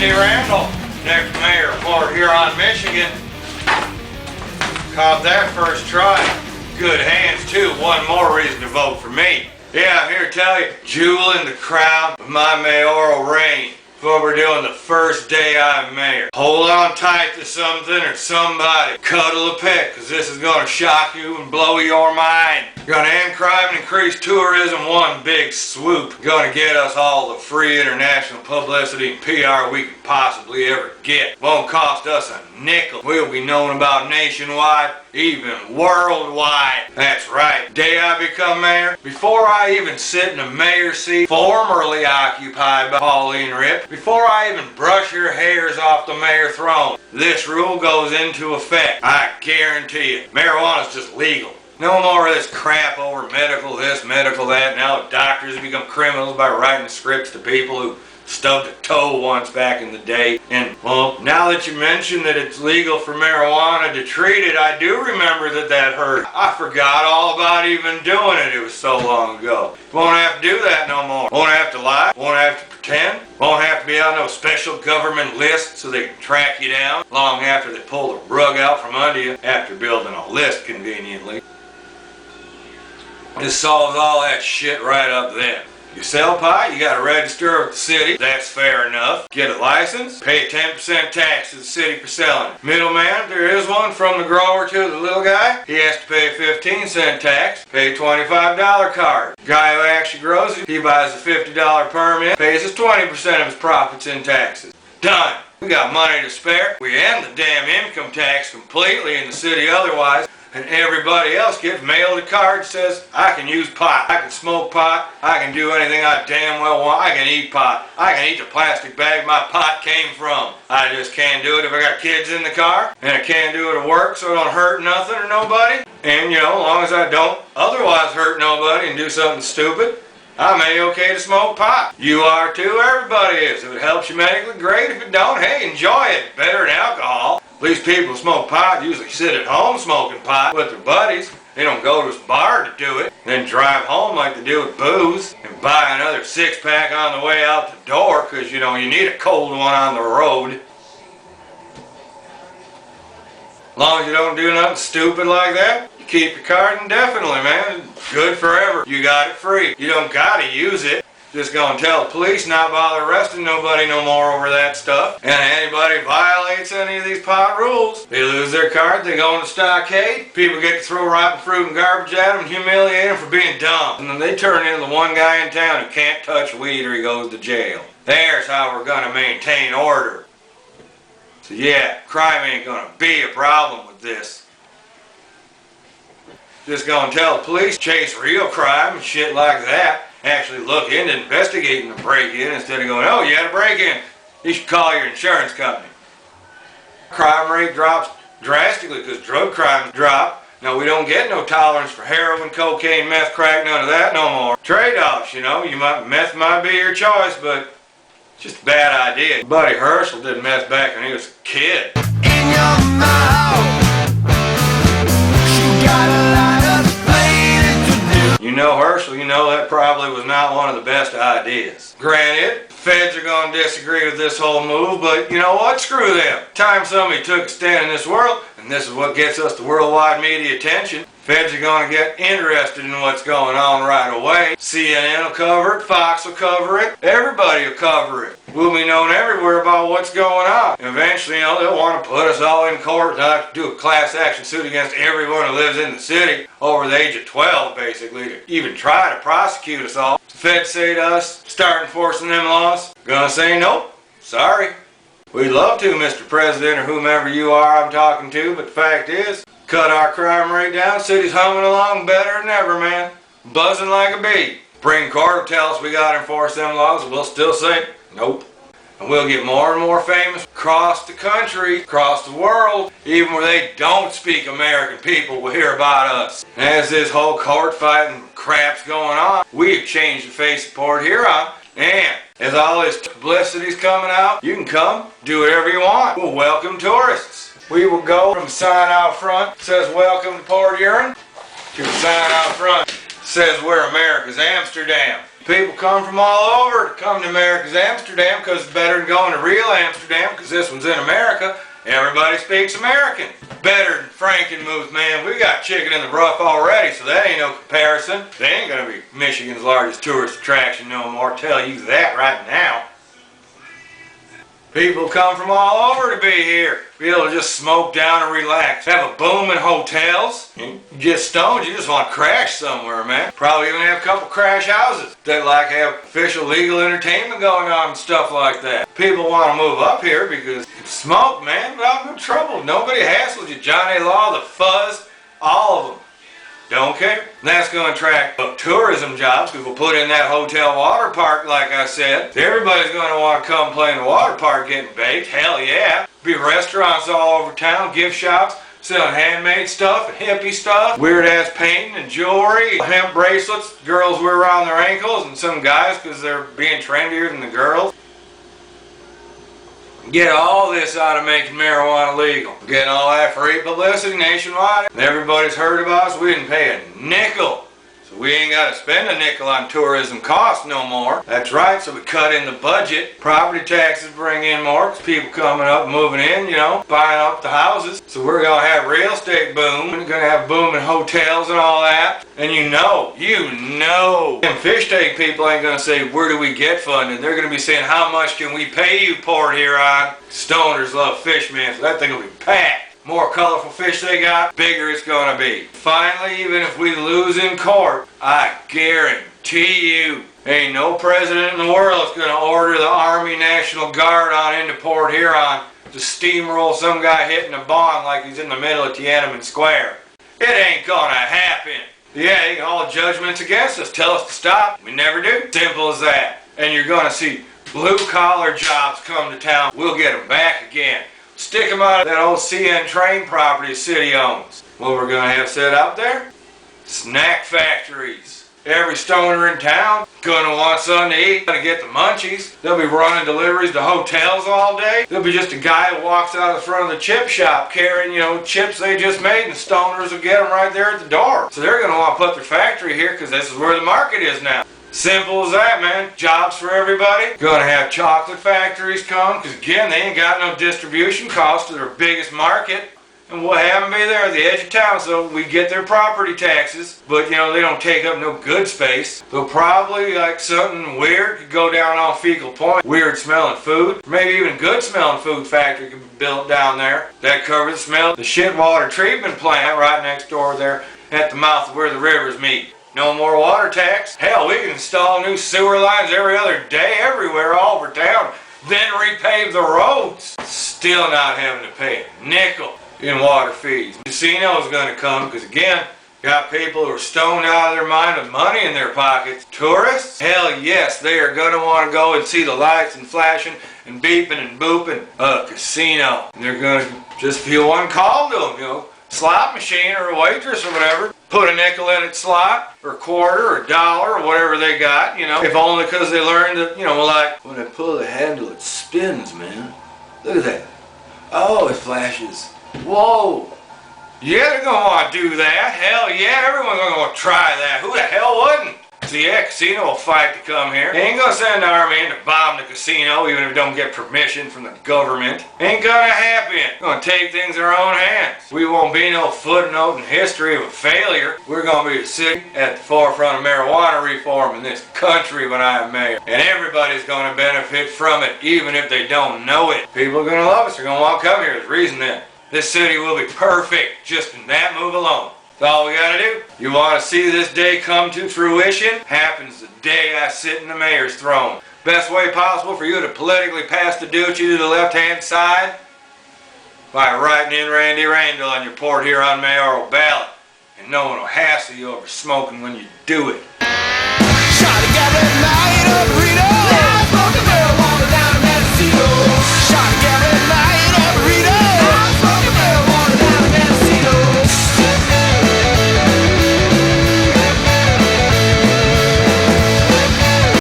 Randy Randle, next mayor of Port Huron, Michigan. Caught that first try. Good hands too, one more reason to vote for me. Yeah, I'm here to tell you, jewel in the crown of my mayoral reign. What we're doing the first day I'm mayor. Hold on tight to something or somebody. Cuddle a pet, cause this is gonna shock you and blow your mind. Gonna end crime and increase tourism one big swoop. Gonna get us all the free international publicity and PR we could possibly ever get. Won't cost us a nickel. We'll be known about nationwide, even worldwide. That's right. Day I become mayor, before I even sit in a mayor's seat, formerly occupied by Pauline Rip, before I even brush your hairs off the mayor throne, this rule goes into effect. I guarantee it. Marijuana's just legal. No more of this crap over medical this, medical that. Now doctors have become criminals by writing scripts to people who stubbed a toe once back in the day. And, well, now that you mention that it's legal for marijuana to treat it, I do remember that hurt. I forgot all about even doing it. It was so long ago. Won't have to do that no more. Won't have to lie. Won't have to pretend. Won't have to be on no special government list so they can track you down long after they pull the rug out from under you after building a list conveniently. This solves all that shit right up then. You sell pot, you gotta register with the city. That's fair enough. Get a license, pay a 10% tax to the city for selling it. Middleman, if there is one, from the grower to the little guy, he has to pay a 15-cent tax, pay a $25 card. Guy who actually grows it, he buys a $50 permit, pays us 20% of his profits in taxes. Done. We got money to spare. We end the damn income tax completely in the city otherwise. And everybody else gets mailed a card that says, I can use pot, I can smoke pot, I can do anything I damn well want, I can eat pot, I can eat the plastic bag my pot came from. I just can't do it if I got kids in the car, and I can't do it at work so it don't hurt nothing or nobody. And you know, as long as I don't otherwise hurt nobody and do something stupid, I'm A-okay to smoke pot. You are too, everybody is. If it helps you medically, great. If it don't, hey, enjoy it. Better than alcohol. At least people who smoke pot usually sit at home smoking pot with their buddies. They don't go to a bar to do it, then drive home like they do with booze and buy another six-pack on the way out the door because, you know, you need a cold one on the road. As long as you don't do nothing stupid like that, you keep your card indefinitely, man. Good forever. You got it free. You don't gotta use it. Just gonna tell the police not bother arresting nobody no more over that stuff. And anybody violates any of these pot rules, they lose their card, they go in the stockade. People get to throw rotten fruit and garbage at them and humiliate them for being dumb. And then they turn into the one guy in town who can't touch weed or he goes to jail. There's how we're gonna maintain order. So yeah, crime ain't gonna be a problem with this. Just gonna tell the police, chase real crime and shit like that. Actually look into investigating the break-in instead of going, oh, you had a break-in. You should call your insurance company. Crime rate drops drastically because drug crimes drop. Now, we don't get no tolerance for heroin, cocaine, meth, crack, none of that no more. Trade-offs, you know, meth might be your choice, but it's just a bad idea. Buddy Herschel did meth back when he was a kid. In your mouth, you got a lot of explaining to do. You know Herschel, you know that probably was not one of the best ideas. Granted, feds are going to disagree with this whole move, but you know what? Screw them. Time somebody took a stand in this world, and this is what gets us the worldwide media attention. Feds are going to get interested in what's going on right away. CNN will cover it, Fox will cover it, everybody will cover it. We'll be known everywhere about what's going on. Eventually, you know, they'll want to put us all in court and have to do a class action suit against everyone who lives in the city over the age of 12, basically, to even try to prosecute us all. The feds say to us, start enforcing them laws. Gonna say nope, sorry. We'd love to, Mr. President, or whomever you are I'm talking to, but the fact is, cut our crime rate down, city's humming along better than ever, man. Buzzing like a bee. Supreme Court will tell us we gotta enforce them laws, and we'll still say, nope. And we'll get more and more famous across the country, across the world, even where they don't speak American people will hear about us. And as this whole court fighting crap's going on, we've changed the face of Port Huron, and as all this publicity's coming out, you can come, do whatever you want. We'll welcome tourists. We will go from a sign out front that says welcome to Port Huron to a sign out front that says we're America's Amsterdam. People come from all over to come to America's Amsterdam because it's better than going to real Amsterdam because this one's in America. Everybody speaks American. Better than Frankenmuth, man. We got chicken in the broth already, so that ain't no comparison. They ain't gonna be Michigan's largest tourist attraction no more. Tell you that right now. People come from all over to be here. Be able to just smoke down and relax. Have a boom in hotels. You get stoned, you just want to crash somewhere, man. Probably even have a couple crash houses that like have official legal entertainment going on and stuff like that. People want to move up here because you smoke, man, without no trouble. Nobody hassles you. Johnny Law, the Fuzz, all of them. Don't care. And that's going to attract tourism jobs. People put in that hotel water park, like I said. Everybody's going to want to come play in the water park getting baked. Hell yeah. Be restaurants all over town, gift shops, selling handmade stuff and hippie stuff. Weird ass painting and jewelry. Hemp bracelets girls wear around their ankles, and some guys because they're being trendier than the girls. Get all this out of making marijuana legal. Getting all that free publicity nationwide. And everybody's heard about us. We didn't pay a nickel. So we ain't got to spend a nickel on tourism costs no more. That's right, so we cut in the budget. Property taxes bring in more because people coming up, moving in, you know, buying up the houses. So we're going to have real estate boom. We're going to have boom in hotels and all that. And you know, them fish tank people ain't going to say, where do we get funded? They're going to be saying, how much can we pay you, Port Huron? Stoners love fish, man, so that thing will be packed. More colorful fish they got, bigger it's going to be. Finally, even if we lose in court, I guarantee you, ain't no president in the world that's going to order the Army National Guard on into Port Huron to steamroll some guy hitting a bond like he's in the middle of Tiananmen Square. It ain't going to happen. Yeah, all judgments against us tell us to stop. We never do. Simple as that. And you're going to see blue-collar jobs come to town. We'll get them back again. Stick them out of that old CN train property the city owns. What we're going to have set out there? Snack factories. Every stoner in town going to want something to eat, going to get the munchies. They'll be running deliveries to hotels all day. There'll be just a guy who walks out of the front of the chip shop carrying, chips they just made, and stoners will get them right there at the door. So they're going to want to put their factory here because this is where the market is now. Simple as that, man. Jobs for everybody. Gonna have chocolate factories come, because again, they ain't got no distribution cost to their biggest market. And we'll have them be there at the edge of town, so we get their property taxes. But, they don't take up no good space. They'll probably, like something weird, could go down on Fecal Point. Weird smelling food. Maybe even good smelling food factory could be built down there. That covers the smell. The shit water treatment plant right next door there at the mouth of where the rivers meet. No more water tax. Hell, we can install new sewer lines every other day, everywhere, all over town. Then repave the roads. Still not having to pay a nickel in water fees. Casino's gonna come, because again, got people who are stoned out of their mind with money in their pockets. Tourists? Hell yes, they are gonna want to go and see the lights and flashing and beeping and booping. A casino. And they're gonna just feel one call to them, slot machine or a waitress or whatever. Put a nickel in its slot, or a quarter, or a dollar, or whatever they got, If only because they learned that, like, when I pull the handle, it spins, man. Look at that. Oh, it flashes. Whoa. Yeah, they're going to want to do that. Hell yeah, everyone's going to want to try that. Who the hell wouldn't? So yeah, casino will fight to come here. They ain't going to send the army in to bomb the casino, even if it don't get permission from the government. Ain't going to happen. Going to take things in our own hands. We won't be no footnote in history of a failure. We're going to be the city at the forefront of marijuana reform in this country when I am mayor. And everybody's going to benefit from it, even if they don't know it. People are going to love us. They're going to want to come here. There's reason then. This city will be perfect just in that move alone. That's all we gotta do. You want to see this day come to fruition? Happens the day I sit in the mayor's throne. Best way possible for you to politically pass the duchy to the left-hand side? By writing in Randy Randle on your Port Huron mayoral ballot. And no one will hassle you over smoking when you do it.